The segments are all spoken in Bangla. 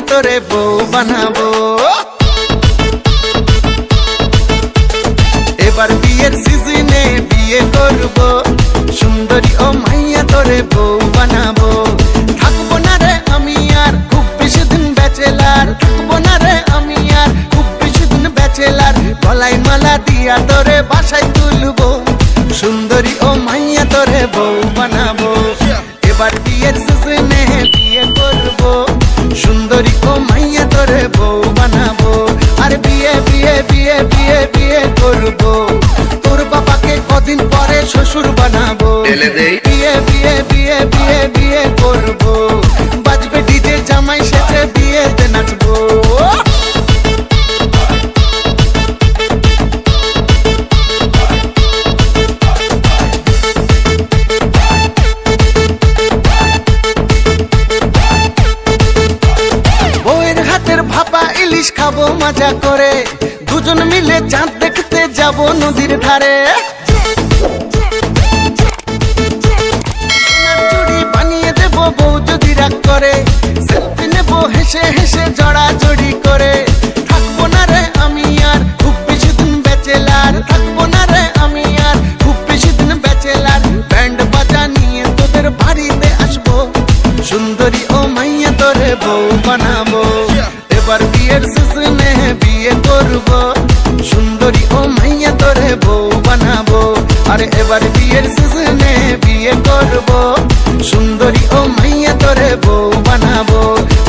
তোরে বউ বানাবো। এবার বিয়ের সিজনে বিয়ে করব, সুন্দরী ও মাইয়া তোরে বউ বানাবো। থাকবো না রে আমি আর খুব বেশি দিন ব্যাচেলার, থাকবো না রে আমি আর খুব বেশি দিন ব্যাচেলার। গলায় মালা দিয়া তোরে বাসায় তুলবো, সুন্দরী ও মাইয়া তোরে বউ বানাবো। এবার বিয়ের সিজনে বিয়ে করব, সুন্দরী ও মাইয়া তোরে বউ বানাবো। আর বিয়ে বিয়ে বিয়ে বিয়ে বিয়ে করব, তোর বাবাকে কদিন পরে শ্বশুর বানাবো। বিয়ে বিয়ে বিয়ে বিয়ে বিয়ে করব, বাজবে ডিজে জামাই সেজে বিয়েতে নাচবো। বউয়ের হাতের ভাপা ইলিশ খাবো মজা করে, দুজন মিলে চাঁদ দেখতে যাব নদীর ধারে। চুড়ি বানিয়ে দেবো বউ যদি রাগ করে, সেলফি নেবো হেসে হেসে জড়াজড়ি করে। থাকবো না রে আমি আর খুব বেশি দিন ব্যাচেলার, থাকবো না রে আমি আর খুব বেশি দিন ব্যাচেলার। ব্যান্ড বাজা নিয়ে তোদের বাড়িতে আসবো, সুন্দরী ও মাইয়া তোরে বউ বানাবো। এবার বিয়ের সিজনে বিয়ে করব, সুন্দরী ও মাইয়া তোরে বউ বানাবো। আরে এবার বিয়ের সিজনে বিয়ে করব, সুন্দরী ও মাইয়া তোরে বউ বানাবো।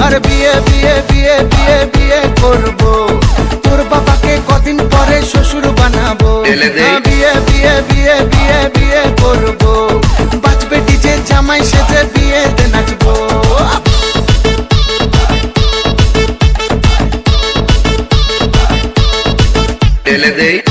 আর বিয়ে বিয়ে বিয়ে বিয়ে বিয়ে করব, তোর বাবাকে কদিন পরে শ্বশুর বানাবো। বিয়ে বিয়ে বিয়ে বিয়ে বিয়ে করব, বাজবে ডিজে জামাই সেজে বিয়েতে নাচবো। Dele